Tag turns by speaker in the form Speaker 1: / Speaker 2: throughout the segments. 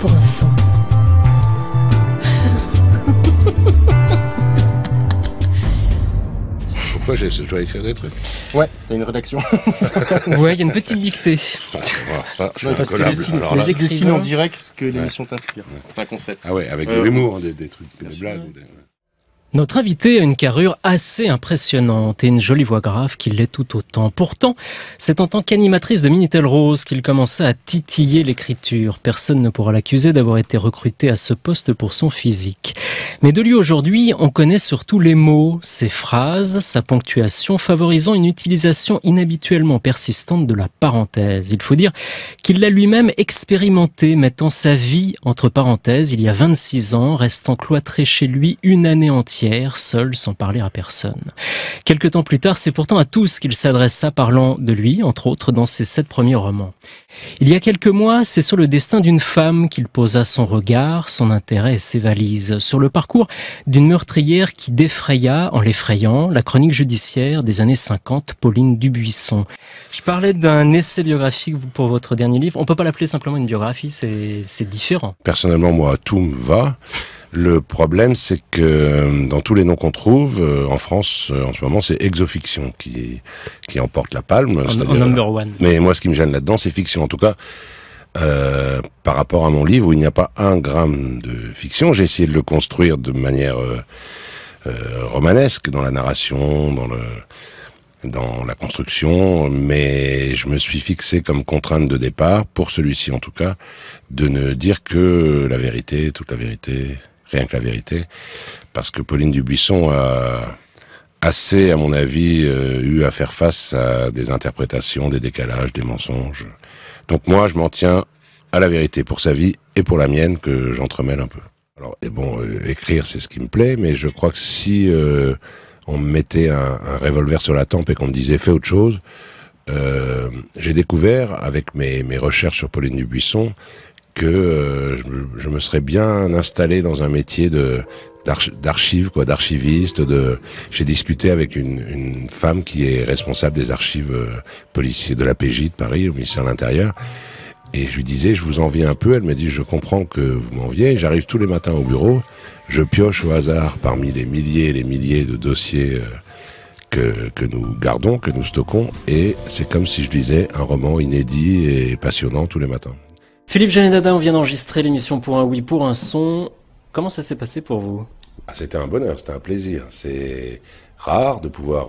Speaker 1: pour un son.
Speaker 2: Pourquoi je dois écrire des trucs?
Speaker 3: Ouais, t'as une rédaction.
Speaker 1: Ouais, il y a une petite dictée.
Speaker 2: Voilà, ça, je
Speaker 3: Ouais,
Speaker 2: suis
Speaker 3: parce que
Speaker 2: incollable. Alors là-
Speaker 3: les dessine en direct ce que l'émission t'inspire. C'est un concept.
Speaker 2: Ah ouais, avec de l'humour, des trucs, des blagues. ou des-
Speaker 1: Notre invitée a une carrure assez impressionnante et une jolie voix grave qui l'est tout autant. Pourtant, c'est en tant qu'animatrice de Minitel Rose qu'il commença à titiller l'écriture. Personne ne pourra l'accuser d'avoir été recruté à ce poste pour son physique. Mais de lui aujourd'hui, on connaît surtout les mots, ses phrases, sa ponctuation, favorisant une utilisation inhabituellement persistante de la parenthèse. Il faut dire qu'il l'a lui-même expérimenté, mettant sa vie entre parenthèses il y a 26 ans, restant cloîtré chez lui une année entière, seul, sans parler à personne. Quelque temps plus tard, c'est pourtant à tous qu'il s'adressa, parlant de lui, entre autres, dans ses 7 premiers romans. Il y a quelques mois, c'est sur le destin d'une femme qu'il posa son regard, son intérêt et ses valises, sur le parcours d'une meurtrière qui défraya, en l'effrayant, la chronique judiciaire des années 50, Pauline Dubuisson. Je parlais d'un essai biographique pour votre dernier livre. On peut pas l'appeler simplement une biographie, c'est différent.
Speaker 2: Personnellement, moi, tout me va. Le problème, c'est que dans tous les noms qu'on trouve, en France, en ce moment, c'est exofiction qui emporte la palme.
Speaker 1: En number one.
Speaker 2: Mais moi, ce qui me gêne là-dedans, c'est fiction. En tout cas, par rapport à mon livre, où il n'y a pas un gramme de fiction, j'ai essayé de le construire de manière romanesque, dans la narration, dans la construction, mais je me suis fixé comme contrainte de départ, pour celui-ci en tout cas, de ne dire que la vérité, toute la vérité, rien que la vérité, parce que Pauline Dubuisson a assez, à mon avis, eu à faire face à des interprétations, des décalages, des mensonges. Donc moi, je m'en tiens à la vérité pour sa vie et pour la mienne, que j'entremêle un peu. Alors, et bon, écrire, c'est ce qui me plaît, mais je crois que si on me mettait un revolver sur la tempe et qu'on me disait « fais autre chose », j'ai découvert, avec mes recherches sur Pauline Dubuisson, que je me serais bien installé dans un métier d'archive, quoi, d'archiviste. J'ai discuté avec une femme qui est responsable des archives policiers de la PJ de Paris, au ministère de l'Intérieur. Et je lui disais, je vous envie un peu. Elle m'a dit, je comprends que vous m'enviez. J'arrive tous les matins au bureau, je pioche au hasard parmi les milliers et les milliers de dossiers que nous gardons, que nous stockons. Et c'est comme si je lisais un roman inédit et passionnant tous les matins.
Speaker 1: Philippe Janedada, on vient d'enregistrer l'émission Pour un oui, pour un son. Comment ça s'est passé pour vous?
Speaker 2: C'était un bonheur, c'était un plaisir. C'est rare de pouvoir,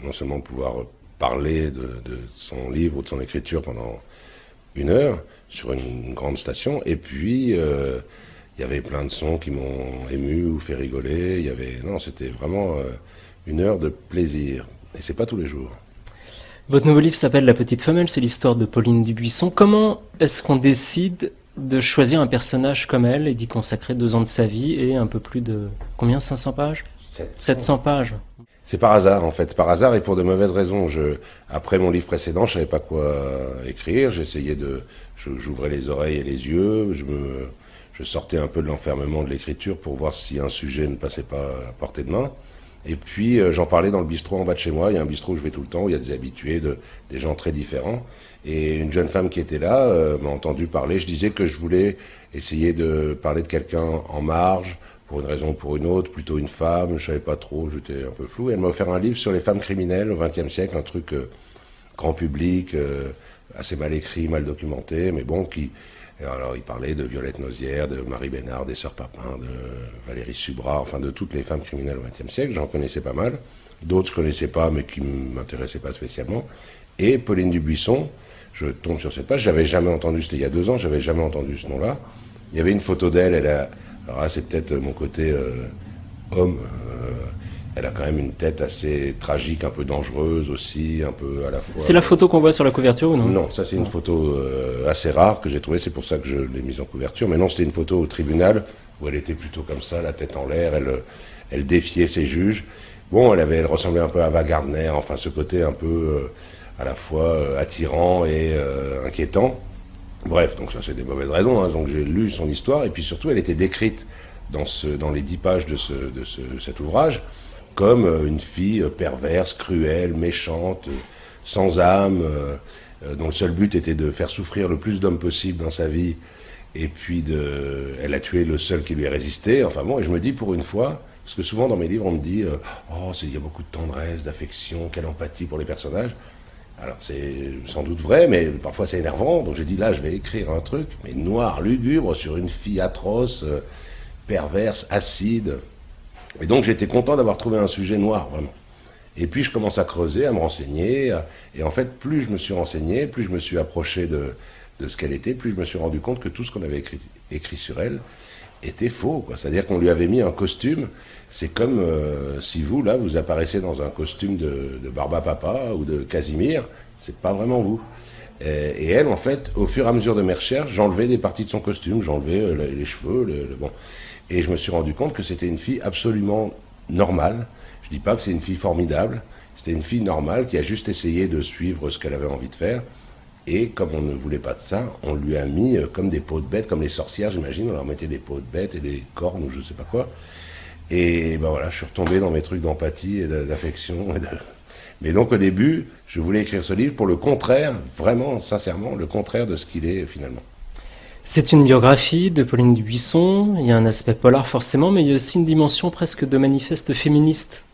Speaker 2: non seulement de pouvoir parler de son livre ou de son écriture pendant 1 heure sur une grande station, et puis il y avait plein de sons qui m'ont ému ou fait rigoler. Non, c'était vraiment 1 heure de plaisir, et c'est pas tous les jours.
Speaker 1: Votre nouveau livre s'appelle La Petite Femelle, c'est l'histoire de Pauline Dubuisson. Comment est-ce qu'on décide de choisir un personnage comme elle et d'y consacrer 2 ans de sa vie et un peu plus de... Combien? 500 pages? 700 pages.
Speaker 2: C'est par hasard, en fait. Par hasard et pour de mauvaises raisons. Après mon livre précédent, je savais pas quoi écrire. J'ouvrais les oreilles et les yeux. Je sortais un peu de l'enfermement de l'écriture pour voir si un sujet ne passait pas à portée de main. Et puis j'en parlais dans le bistrot en bas de chez moi. Il y a un bistrot où je vais tout le temps, où il y a des habitués, des gens très différents. Et une jeune femme qui était là m'a entendu parler. Je disais que je voulais essayer de parler de quelqu'un en marge, pour une raison ou pour une autre, plutôt une femme. Je savais pas trop, j'étais un peu flou. Et elle m'a offert un livre sur les femmes criminelles au XXe siècle, un truc grand public, assez mal écrit, mal documenté, mais bon, alors, il parlait de Violette Nozière, de Marie Bénard, des Sœurs Papin, de Valérie Subra, enfin de toutes les femmes criminelles au XXe siècle. J'en connaissais pas mal. D'autres je connaissais pas, mais qui m'intéressaient pas spécialement. Et Pauline Dubuisson, je tombe sur cette page, j'avais jamais entendu, c'était il y a 2 ans, j'avais jamais entendu ce nom-là. Il y avait une photo d'elle, alors là c'est peut-être mon côté homme, elle a quand même une tête assez tragique, un peu dangereuse aussi, un peu à la fois...
Speaker 1: C'est la photo qu'on voit sur la couverture ou non?
Speaker 2: Non, ça c'est une photo assez rare que j'ai trouvée, c'est pour ça que je l'ai mise en couverture. Mais non, c'était une photo au tribunal où elle était plutôt comme ça, la tête en l'air, elle défiait ses juges. Bon, elle ressemblait un peu à Ava Gardner, enfin ce côté un peu à la fois attirant et inquiétant. Bref, donc ça c'est des mauvaises raisons, hein. Donc j'ai lu son histoire et puis surtout elle était décrite dans les 10 pages de cet ouvrage comme une fille perverse, cruelle, méchante, sans âme, dont le seul but était de faire souffrir le plus d'hommes possible dans sa vie et puis elle a tué le seul qui lui est résisté. Enfin bon, et je me dis pour une fois, parce que souvent dans mes livres on me dit il y a beaucoup de tendresse, d'affection, quelle empathie pour les personnages. Alors c'est sans doute vrai, mais parfois c'est énervant. Donc j'ai dit là, je vais écrire un truc, mais noir, lugubre, sur une fille atroce, perverse, acide. Et donc j'étais content d'avoir trouvé un sujet noir, vraiment. Et puis je commence à creuser, à me renseigner. Et en fait, plus je me suis renseigné, plus je me suis approché de ce qu'elle était, plus je me suis rendu compte que tout ce qu'on avait écrit sur elle était faux, quoi. C'est-à-dire qu'on lui avait mis un costume. C'est comme si vous, là, vous apparaissez dans un costume de Barbapapa ou de Casimir, c'est pas vraiment vous. Et elle, en fait, au fur et à mesure de mes recherches, j'enlevais des parties de son costume, j'enlevais les cheveux, bon. Et je me suis rendu compte que c'était une fille absolument normale. Je dis pas que c'est une fille formidable, c'était une fille normale qui a juste essayé de suivre ce qu'elle avait envie de faire. Et comme on ne voulait pas de ça, on lui a mis comme des peaux de bêtes, comme les sorcières, j'imagine, on leur mettait des peaux de bêtes et des cornes ou je sais pas quoi. Et ben voilà, je suis retombé dans mes trucs d'empathie et d'affection. Mais donc au début, je voulais écrire ce livre pour le contraire, vraiment, sincèrement, le contraire de ce qu'il est finalement.
Speaker 1: C'est une biographie de Pauline Dubuisson, il y a un aspect polar forcément, mais il y a aussi une dimension presque de manifeste féministe.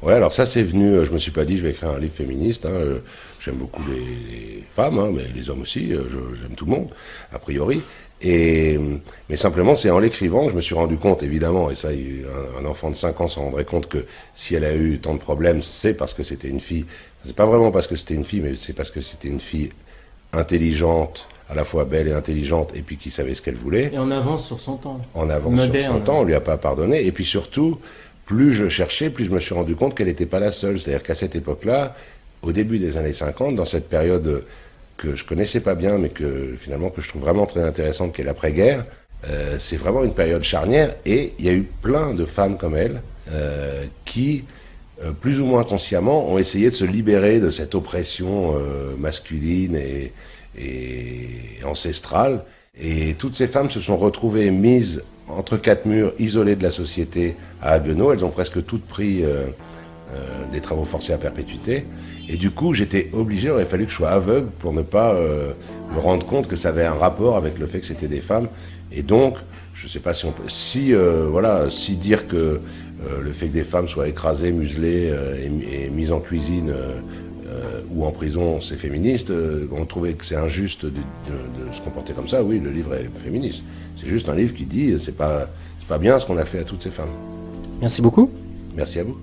Speaker 2: Ouais, alors ça c'est venu, je me suis pas dit je vais écrire un livre féministe, hein, j'aime beaucoup les femmes, hein, mais les hommes aussi, j'aime tout le monde, a priori. Mais simplement, c'est en l'écrivant que je me suis rendu compte, évidemment, et ça, un enfant de 5 ans s'en rendrait compte que si elle a eu tant de problèmes, c'est parce que c'était une fille. C'est pas vraiment parce que c'était une fille, mais c'est parce que c'était une fille intelligente, à la fois belle et intelligente, et puis qui savait ce qu'elle voulait.
Speaker 1: Et en avance sur son temps.
Speaker 2: En avance sur son temps, on lui a pas pardonné. Et puis surtout, plus je cherchais, plus je me suis rendu compte qu'elle n'était pas la seule. C'est-à-dire qu'à cette époque-là, au début des années 50, dans cette période que je connaissais pas bien, mais que finalement que je trouve vraiment très intéressante, qui est l'après-guerre, c'est vraiment une période charnière, et il y a eu plein de femmes comme elle qui, plus ou moins consciemment, ont essayé de se libérer de cette oppression masculine et ancestrale. Et toutes ces femmes se sont retrouvées mises entre quatre murs, isolées de la société à Haguenau. Elles ont presque toutes pris des travaux forcés à perpétuité. Et du coup, j'étais obligé, il aurait fallu que je sois aveugle pour ne pas me rendre compte que ça avait un rapport avec le fait que c'était des femmes. Et donc, je ne sais pas si on peut... Si dire que le fait que des femmes soient écrasées, muselées et mises en cuisine ou en prison, c'est féministe, on trouvait que c'est injuste de se comporter comme ça, oui, le livre est féministe. C'est juste un livre qui dit c'est pas bien ce qu'on a fait à toutes ces femmes.
Speaker 1: Merci beaucoup.
Speaker 2: Merci à vous.